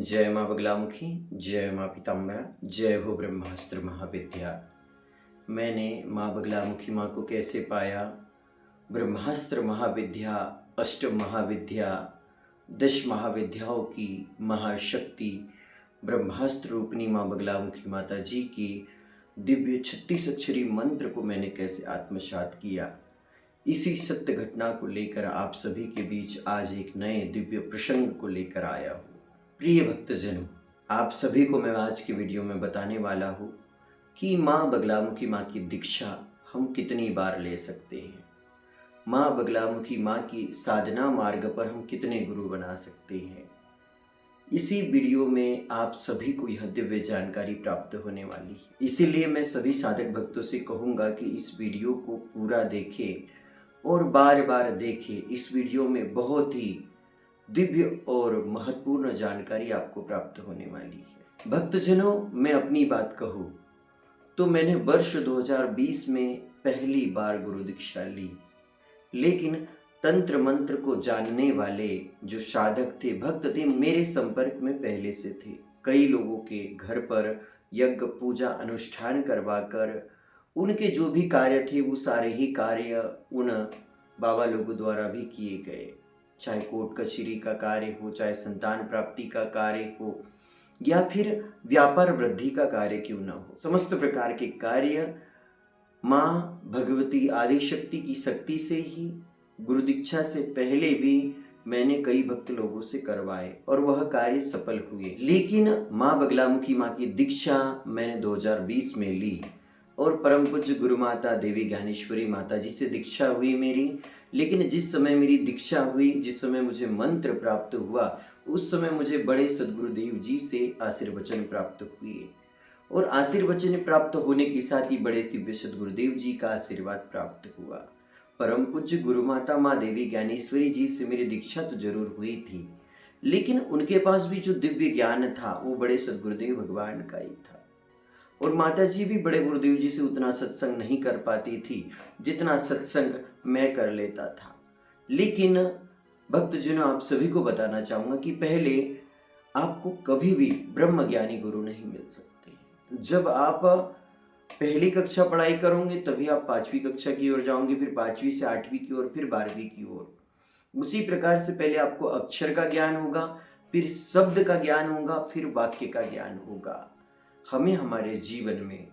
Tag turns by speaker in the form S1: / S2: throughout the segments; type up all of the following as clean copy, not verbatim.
S1: जय माँ बगलामुखी, जय माँ पीताम्बरा, जय हो ब्रह्मास्त्र महाविद्या। मैंने माँ बगलामुखी माँ को कैसे पाया? ब्रह्मास्त्र महाविद्या, अष्ट महाविद्या, 10 महाविद्याओं की महाशक्ति ब्रह्मास्त्र रूपिणी माँ बगलामुखी माता जी की दिव्य 36 अक्षरी मंत्र को मैंने कैसे आत्मसात किया, इसी सत्य घटना को लेकर आप सभी के बीच आज एक नए दिव्य प्रसंग को लेकर आया हूँ। प्रिय भक्तजनों, आप सभी को मैं आज की वीडियो में बताने वाला हूँ कि माँ बगलामुखी माँ की दीक्षा हम कितनी बार ले सकते हैं। माँ बगलामुखी माँ की साधना मार्ग पर हम कितने गुरु बना सकते हैं। इसी वीडियो में आप सभी को यह दिव्य जानकारी प्राप्त होने वाली है। इसीलिए मैं सभी साधक भक्तों से कहूँगा कि इस वीडियो को पूरा देखें और बार बार देखें। इस वीडियो में बहुत ही दिव्य और महत्वपूर्ण जानकारी आपको प्राप्त होने वाली है। भक्तजनों, मैं अपनी बात कहूँ तो मैंने वर्ष 2020 में पहली बार गुरु दीक्षा ली, लेकिन तंत्र मंत्र को जानने वाले जो साधक थे, भक्त थे, मेरे संपर्क में पहले से थे। कई लोगों के घर पर यज्ञ पूजा अनुष्ठान करवाकर उनके जो भी कार्य थे वो सारे ही कार्य उन बाबा लोगों द्वारा भी किए गए। चाहे कोर्ट कचहरी का कार्य हो, चाहे संतान प्राप्ति का कार्य हो, या फिर व्यापार वृद्धि का कार्य क्यों न हो, समस्त प्रकार के कार्य माँ भगवती आदिशक्ति की शक्ति से ही गुरु दीक्षा से पहले भी मैंने कई भक्त लोगों से करवाए और वह कार्य सफल हुए। लेकिन माँ बगलामुखी माँ की दीक्षा मैंने 2020 में ली और परम पूज्य गुरु माता देवी ज्ञानेश्वरी माता जी से दीक्षा हुई मेरी। लेकिन जिस समय मेरी दीक्षा हुई, जिस समय मुझे मंत्र प्राप्त हुआ, उस समय मुझे बड़े सद्गुरुदेव जी से आशीर्वचन प्राप्त हुए और आशीर्वचन प्राप्त होने के साथ ही बड़े दिव्य सद्गुरुदेव जी का आशीर्वाद प्राप्त हुआ। परम पूज्य गुरु माता माँ देवी ज्ञानेश्वरी जी से मेरी दीक्षा तो जरूर हुई थी, लेकिन उनके पास भी जो दिव्य ज्ञान था वो बड़े सद्गुरुदेव भगवान का ही था। और माता जी भी बड़े गुरुदेव जी से उतना सत्संग नहीं कर पाती थी जितना सत्संग मैं कर लेता था। लेकिन भक्तजनों, आप सभी को बताना चाहूँगा कि पहले आपको कभी भी ब्रह्म ज्ञानी गुरु नहीं मिल सकते। जब आप पहली कक्षा पढ़ाई करोगे तभी आप 5वीं कक्षा की ओर जाओगे, फिर 5वीं से 8वीं की ओर, फिर 12वीं की ओर। उसी प्रकार से पहले आपको अक्षर का ज्ञान होगा, फिर शब्द का ज्ञान होगा, फिर वाक्य का ज्ञान होगा। हमें हमारे जीवन में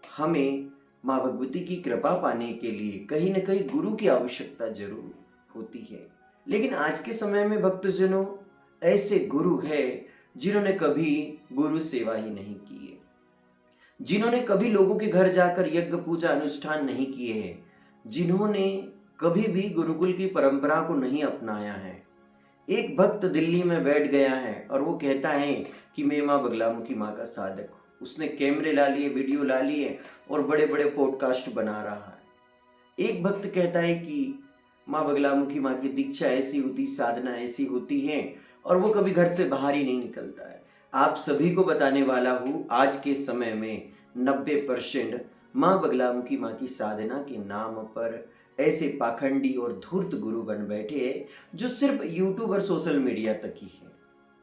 S1: हमें माँ भगवती की कृपा पाने के लिए कहीं न कहीं गुरु की आवश्यकता जरूर होती है। लेकिन आज के समय में भक्तजनों, ऐसे गुरु है जिन्होंने कभी गुरु सेवा ही नहीं की है, जिन्होंने कभी लोगों के घर जाकर यज्ञ पूजा अनुष्ठान नहीं किए हैं, जिन्होंने कभी भी गुरुकुल की परंपरा को नहीं अपनाया है। एक भक्त दिल्ली में बैठ गया है और वो कहता है कि मैं माँ बगलामुखी माँ का साधक हूँ। उसने कैमरे ला लिए, वीडियो ला लिए और बड़े बड़े पॉडकास्ट बना रहा है। एक भक्त कहता है कि माँ बगलामुखी माँ की दीक्षा ऐसी होती, साधना ऐसी होती है, और वो कभी घर से बाहर ही नहीं निकलता है। आप सभी को बताने वाला हूँ, आज के समय में 90% माँ बगलामुखी माँ की साधना के नाम पर ऐसे पाखंडी और धूर्त गुरु बन बैठे हैं जो सिर्फ यूट्यूब और सोशल मीडिया तक ही है।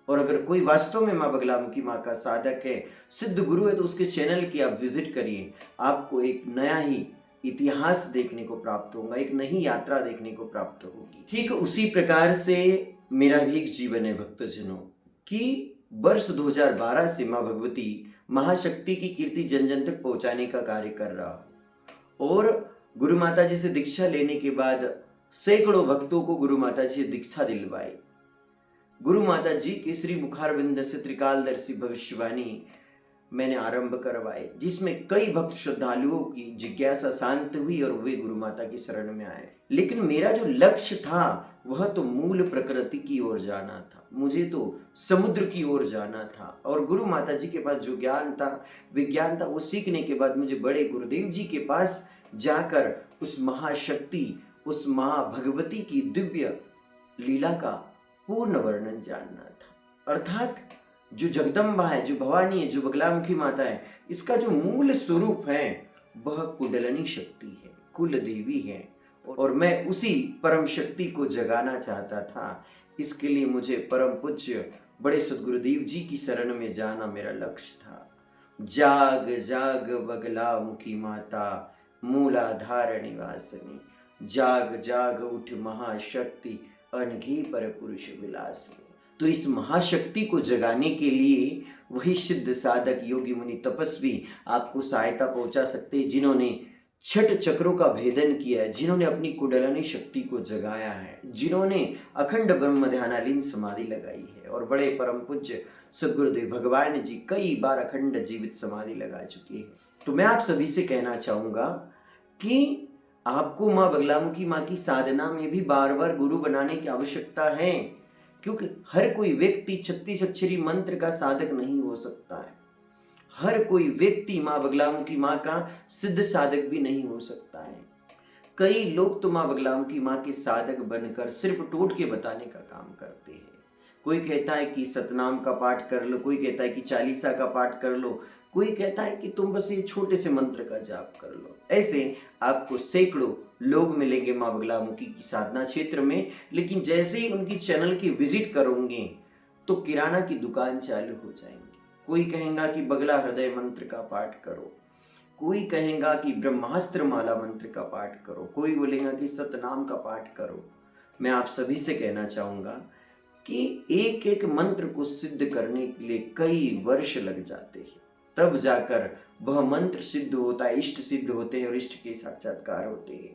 S1: और अगर कोई वास्तव में माँ बगलामुखी माँ का साधक है, सिद्ध गुरु है, तो उसके चैनल की आप विजिट करिए। आपको एक नया ही इतिहास देखने को प्राप्त होगा, एक नई यात्रा देखने को प्राप्त होगी। ठीक उसी प्रकार से मेरा भी एक जीवन है भक्तजनों कि वर्ष 2012 से माँ भगवती महाशक्ति की कीर्ति जन जन तक पहुंचाने का कार्य कर रहा हूँ। और गुरु माता जी से दीक्षा लेने के बाद सैकड़ों भक्तों को गुरु माता जी से दीक्षा दिलवाई। गुरु माता जी के श्री मुखारविंद से त्रिकालदर्शी भविष्यवाणी मैंने आरंभ करवाए, जिसमें कई भक्त श्रद्धालुओं की जिज्ञासा शांत हुई और वे गुरु माता की शरण में आए। लेकिन मेरा जो लक्ष्य था वह तो मूल प्रकृति की ओर जाना था, मुझे तो समुद्र की ओर जाना था। और गुरु माता जी के पास जो ज्ञान था, विज्ञान था, वो सीखने के बाद मुझे बड़े गुरुदेव जी के पास जाकर उस महाशक्ति, उस महाभगवती की दिव्य लीला का पूर्ण वर्णन जानना था। अर्थात जो जगदम्बा है, जो भवानी है, जो बगलामुखी माता है, इसका जो मूल स्वरूप है वह कुंडलिनी शक्ति है, कुल देवी है। और मैं उसी परम शक्ति को जगाना चाहता था। इसके लिए मुझे परम पूज्य बड़े सदगुरुदेव जी की शरण में जाना मेरा लक्ष्य था। जाग जाग बगला मुखी माता, मूलाधार निवासिनी, जाग जाग उठ महाशक्ति, अनघी पर पुरुष विलासिनी। तो इस महाशक्ति को जगाने के लिए वही सिद्ध साधक योगी मुनि तपस्वी आपको सहायता पहुंचा सकते हैं, जिन्होंने छठ चक्रों का भेदन किया है, जिन्होंने अपनी कुंडलिनी शक्ति को जगाया है, जिन्होंने अखंड ब्रह्म ध्यानालीन समाधि लगाई है। और बड़े परम पूज्य सदगुरुदेव भगवान जी कई बार अखंड जीवित समाधि लगा चुके हैं। तो मैं आप सभी से कहना चाहूंगा कि आपको माँ बगलामुखी माँ की साधना में भी बार बार गुरु बनाने की आवश्यकता है, क्योंकि हर कोई व्यक्ति 36 अक्षरी मंत्र का साधक नहीं हो सकता है। हर कोई व्यक्ति माँ बगलामुखी माँ का सिद्ध साधक भी नहीं हो सकता है। कई लोग तो माँ बगलामुखी माँ के साधक बनकर सिर्फ टोट के बताने का काम करते हैं। कोई कहता है कि सतनाम का पाठ कर लो, कोई कहता है कि चालीसा का पाठ कर लो, कोई कहता है कि तुम बस ये छोटे से मंत्र का जाप कर लो। ऐसे आपको सैकड़ों लोग मिलेंगे माँ बगलामुखी की साधना क्षेत्र में, लेकिन जैसे ही उनकी चैनल की विजिट करोगे तो किराना की दुकान चालू हो जाएंगी। कोई कहेगा कि बगला हृदय मंत्र का पाठ करो, कोई कहेगा कि ब्रह्मास्त्र माला मंत्र का पाठ करो, कोई बोलेगा कि सतनाम का पाठ करो। मैं आप सभी से कहना चाहूंगा कि एक एक मंत्र को सिद्ध करने के लिए कई वर्ष लग जाते हैं, तब जाकर वह मंत्र सिद्ध होता है, इष्ट सिद्ध होते हैं और इष्ट के साक्षात्कार होते हैं।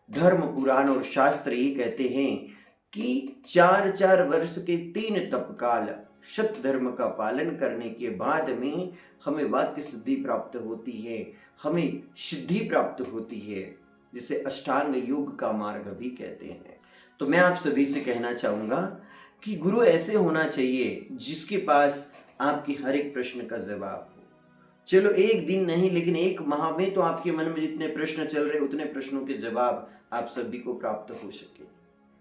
S1: धर्म पुराण और शास्त्र ये कहते हैं कि 4-4 वर्ष के 3 तपकाल सत्य धर्म का पालन करने के बाद में हमें वाक्य सिद्धि प्राप्त होती है, हमें सिद्धि प्राप्त होती है, जिसे अष्टांग योग का मार्ग भी कहते हैं। तो मैं आप सभी से कहना चाहूंगा कि गुरु ऐसे होना चाहिए जिसके पास आपके हर एक प्रश्न का जवाब हो। चलो एक दिन नहीं, लेकिन एक माह में तो आपके मन में जितने प्रश्न चल रहे उतने प्रश्नों के जवाब आप सभी को प्राप्त हो सके।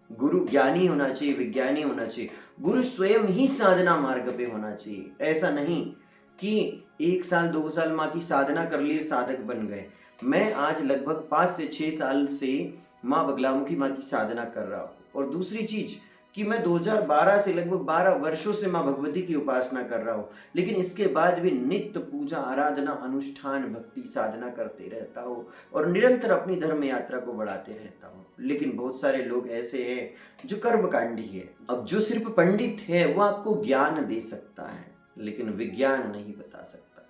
S1: गुरु ज्ञानी होना चाहिए, विज्ञानी होना चाहिए। गुरु स्वयं ही साधना मार्ग पे होना चाहिए। ऐसा नहीं कि 1 साल 2 साल माँ की साधना कर ली साधक बन गए। मैं आज लगभग 5 से 6 साल से माँ बगलामुखी माँ की साधना कर रहा हूँ। और दूसरी चीज कि मैं 2012 से लगभग 12 वर्षों से माँ भगवती की उपासना कर रहा हूँ, लेकिन इसके बाद भी नित्य पूजा आराधना अनुष्ठान भक्ति साधना करते रहता हूँ और निरंतर अपनी धर्म यात्रा को बढ़ाते रहता हूँ। लेकिन बहुत सारे लोग ऐसे हैं जो कर्मकांडी है। अब जो सिर्फ पंडित है वो आपको ज्ञान दे सकता है, लेकिन विज्ञान नहीं बता सकता।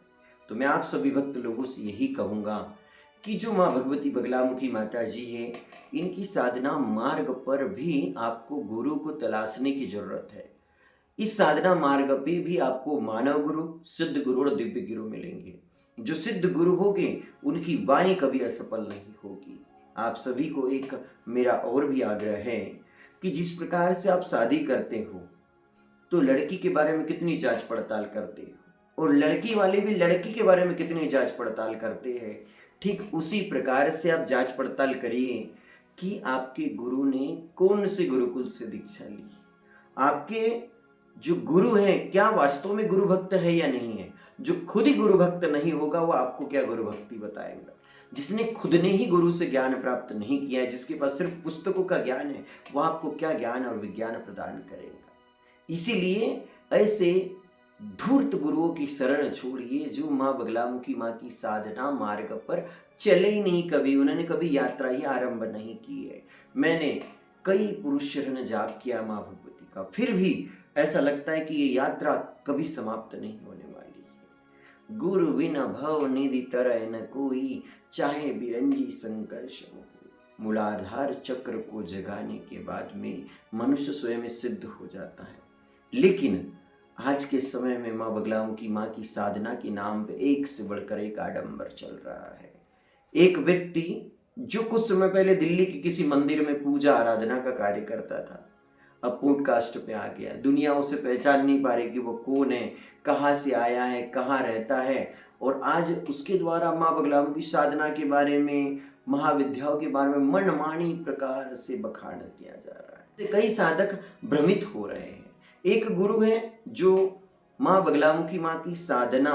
S1: तो मैं आप सभी भक्त लोगों से यही कहूंगा कि जो माँ भगवती बगलामुखी माता जी है, इनकी साधना मार्ग पर भी आपको गुरु को तलाशने की जरूरत है। इस साधना मार्ग पे भी आपको मानव गुरु, सिद्ध गुरु और दिव्य गुरु मिलेंगे। जो सिद्ध गुरु होंगे उनकी वाणी कभी असफल नहीं होगी। आप सभी को एक मेरा और भी आग्रह है कि जिस प्रकार से आप शादी करते हो तो लड़की के बारे में कितनी जांच पड़ताल करते हो और लड़की वाले भी लड़की के बारे में कितनी जांच पड़ताल करते हैं, ठीक उसी प्रकार से आप जांच पड़ताल करिए कि आपके गुरु ने कौन से गुरुकुल से दीक्षा ली। आपके जो गुरु हैं क्या वास्तव में गुरु भक्त है या नहीं है। जो खुद ही गुरु भक्त नहीं होगा वो आपको क्या गुरु भक्ति बताएगा। जिसने खुद ने ही गुरु से ज्ञान प्राप्त नहीं किया है, जिसके पास सिर्फ पुस्तकों का ज्ञान है, वो आपको क्या ज्ञान और विज्ञान प्रदान करेगा। इसीलिए ऐसे धूर्त गुरुओं की शरण छोड़िए जो माँ बगलामुखी माँ की साधना मार्ग पर चले ही नहीं, कभी उन्होंने कभी यात्रा ही आरंभ नहीं की है। मैंने कई पुरुष शरण जाप किया माँ भगवती का, फिर भी ऐसा लगता है कि ये यात्रा कभी समाप्त नहीं होने वाली है। गुरु बिना भव निधि तरह न कोई, चाहे बिरंजी संकर्ष हो। मूलाधार चक्र को जगाने के बाद में मनुष्य स्वयं सिद्ध हो जाता है। लेकिन आज के समय में माँ बगलामुखी माँ की साधना के नाम पे एक से बढ़कर एक आडंबर चल रहा है। एक व्यक्ति जो कुछ समय पहले दिल्ली के किसी मंदिर में पूजा आराधना का कार्य करता था, अब पॉडकास्ट पे आ गया। दुनिया उसे पहचान नहीं पा रही कि वो कौन है, कहाँ से आया है, कहाँ रहता है। और आज उसके द्वारा माँ बगलामुखी साधना के बारे में, महाविद्याओं के बारे में मनमानी प्रकार से बखान किया जा रहा है। कई साधक भ्रमित हो रहे हैं। एक गुरु है जो माँ बगलामुखी माँ की साधना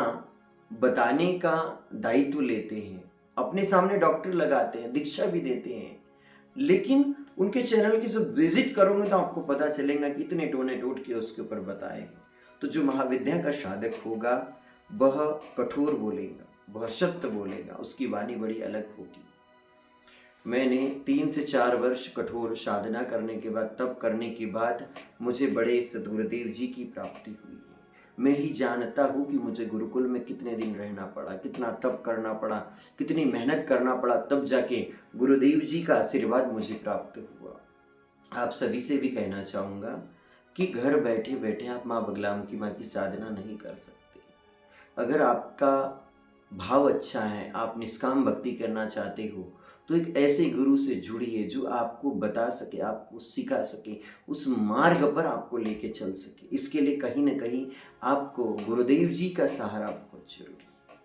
S1: बताने का दायित्व लेते हैं, अपने सामने डॉक्टर लगाते हैं, दीक्षा भी देते हैं, लेकिन उनके चैनल की जब विजिट करोगे तो आपको पता चलेगा कि इतने टोने टोट के उसके ऊपर बताए। तो जो महाविद्या का साधक होगा वह कठोर बोलेगा, वह सत्य बोलेगा, उसकी वाणी बड़ी अलग होगी। मैंने 3 से 4 वर्ष कठोर साधना करने के बाद, तप करने के बाद मुझे बड़े सद्गुरुदेव जी की प्राप्ति हुई है। मैं ही जानता हूँ कि मुझे गुरुकुल में कितने दिन रहना पड़ा, कितना तप करना पड़ा, कितनी मेहनत करना पड़ा, तब जाके गुरुदेव जी का आशीर्वाद मुझे प्राप्त हुआ। आप सभी से भी कहना चाहूँगा कि घर बैठे बैठे आप माँ बगलामुखी माँ की साधना नहीं कर सकते। अगर आपका भाव अच्छा है, आप निष्काम भक्ति करना चाहते हो, तो एक ऐसे गुरु से जुड़िए जो आपको बता सके, आपको सिखा सके, उस मार्ग पर आपको लेके चल सके। इसके लिए कहीं ना कहीं आपको गुरुदेव जी का सहारा बहुत जरूरी है।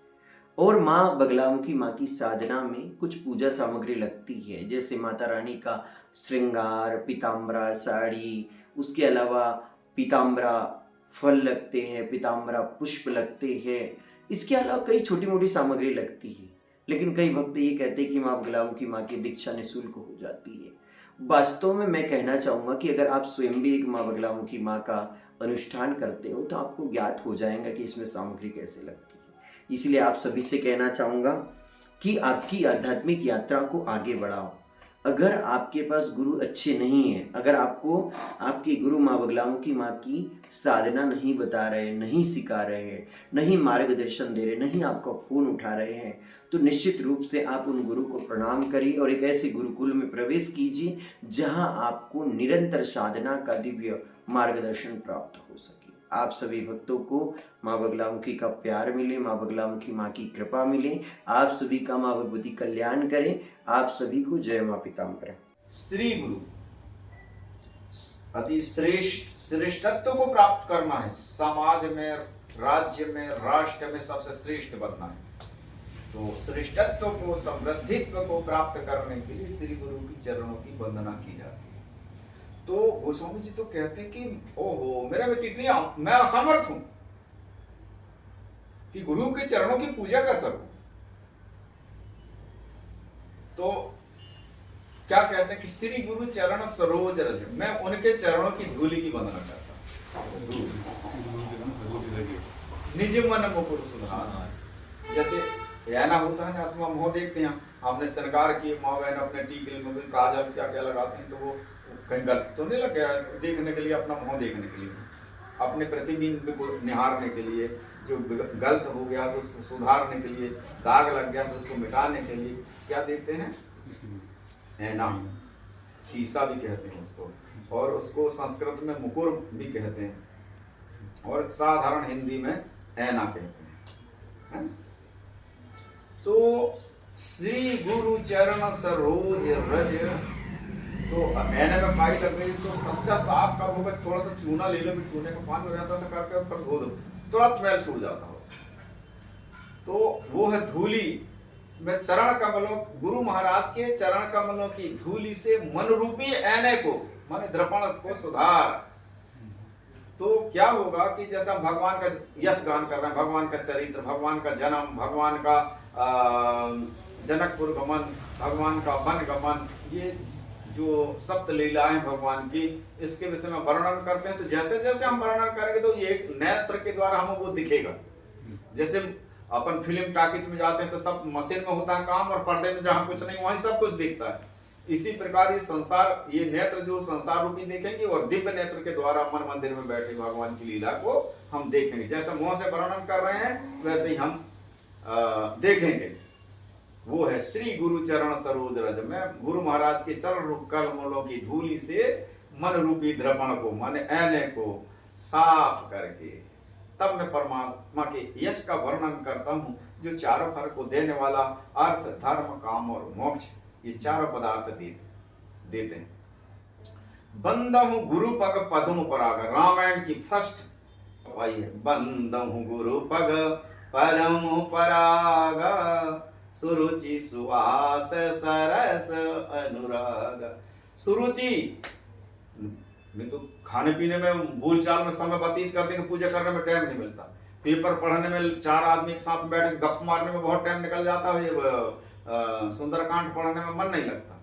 S1: और माँ बगलामुखी माँ की साधना में कुछ पूजा सामग्री लगती है, जैसे माता रानी का श्रृंगार, पीताम्बरा साड़ी, उसके अलावा पीताम्बरा फल लगते हैं, पीताम्बरा पुष्प लगते हैं, इसके अलावा कई छोटी मोटी सामग्री लगती है। लेकिन कई भक्त ये कहते हैं कि माँ बगलामुखी माँ की दीक्षा निःशुल्क हो जाती है। वास्तव में मैं कहना चाहूँगा कि अगर आप स्वयं भी एक माँ बगलामुखी माँ का अनुष्ठान करते हो तो आपको ज्ञात हो जाएगा कि इसमें सामग्री कैसे लगती है। इसलिए आप सभी से कहना चाहूँगा कि आपकी आध्यात्मिक यात्रा को आगे बढ़ाओ। अगर आपके पास गुरु अच्छे नहीं हैं, अगर आपको आपके गुरु माँ बगलामुखी माँ की साधना नहीं बता रहे, नहीं सिखा रहे हैं, नहीं मार्गदर्शन दे रहे, नहीं आपका फोन उठा रहे हैं, तो निश्चित रूप से आप उन गुरु को प्रणाम करिए और एक ऐसे गुरुकुल में प्रवेश कीजिए जहां आपको निरंतर साधना का दिव्य मार्गदर्शन प्राप्त हो सके। आप सभी भक्तों को माँ बगलामुखी का प्यार मिले, माँ बगलामुखी माँ की कृपा मिले, आप सभी का माँ भगवती कल्याण करें। आप सभी को जय माँ पीताम्बरा।
S2: स्त्री गुरु अति श्रेष्ठत्व को प्राप्त करना है, समाज में, राज्य में, राष्ट्र में सबसे श्रेष्ठ बनना है। तो श्रेष्ठत्व को, समृद्धित्व को प्राप्त करने के लिए श्री गुरु की चरणों की वंदना की जाती है। तो गोस्वामी जी तो कहते हैं कि ओहो, मेरे में इतनी मैं असमर्थ हूं कि गुरु के चरणों की पूजा कर सकूं। तो क्या कहते हैं कि श्री गुरु चरण सरोज रज, मैं उनके चरणों की धूलि की वंदना करता हूं। निज मन मुकुर सुधार, जैसे ऐना होता है ना, आसमा मुंह देखते हैं, हमने श्रृंगार किए, माँ बहन अपने टीके में काजल क्या क्या लगाते हैं, तो वो कहीं गलत तो नहीं लग गया देखने के लिए, अपना मुंह देखने के लिए, अपने प्रतिबिंब को निहारने के लिए, जो गलत हो गया तो उसको सुधारने के लिए, दाग लग गया तो उसको मिटाने के लिए क्या देखते हैं, ऐना, शीशा भी कहते हैं उसको, और उसको संस्कृत में मुकुर भी कहते हैं, और साधारण हिंदी में ऐना कहते हैं, है? तो श्री गुरु चरण सरोज रज, तो ऐने में पाई लग गई तो सच्चा साफ का वो थोड़ा सा चूना ले लो, चूने का पानी ऐसा सा करके ऊपर धो दो, तुरंत मैल छूट जाता है उसमें। तो वो है धूली में चरण कमलों, गुरु महाराज के चरण कमलों की धूली से मन रूपी ऐने को, माने दर्पण को सुधार। तो क्या होगा कि जैसा हम भगवान का यश गान कर रहे हैं, भगवान का चरित्र, भगवान का जन्म, भगवान का जनकपुर गमन, भगवान का वन गमन, ये जो सप्त लीलाएं भगवान की, इसके विषय में वर्णन करते हैं। तो जैसे जैसे हम वर्णन करेंगे तो ये एक नेत्र के द्वारा हमें वो दिखेगा। जैसे अपन फिल्म टाकीज में जाते हैं तो सब मशीन में होता है काम, और पर्दे में जहाँ कुछ नहीं वहीं सब कुछ दिखता है। इसी प्रकार ये संसार, ये नेत्र जो संसार रूपी देखेंगे, और दिव्य नेत्र के द्वारा मन मंदिर में बैठे भगवान की लीला को हम देखेंगे। जैसे मुंह से वर्णन कर रहे हैं वैसे ही हम देखेंगे। वो है श्री गुरु चरण सरोज रज, में गुरु महाराज के चरण रूप कमलों की धूली से मन रूपी दर्पण को, माने ऐने को साफ करके तब मैं परमात्मा के यश का वर्णन करता हूँ, जो चारों फल को देने वाला अर्थ, धर्म, काम और मोक्ष, ये चारों पदार्थ देते हैं। बंदहु गुरु पग पद्म पराग, रामायण की फर्स्ट पाई है। बंदहु गुरु पग पद्म पराग, सुरुचि सुवास सरस अनुराग। सुरुचि में तो खाने पीने में, बोलचाल में समय व्यतीत कर देंगे, पूजा करने में टाइम नहीं मिलता। पेपर पढ़ने में 4 आदमी एक साथ बैठ के गप मारने में बहुत टाइम निकल जाता है, सुंदरकांड पढ़ने में मन नहीं लगता।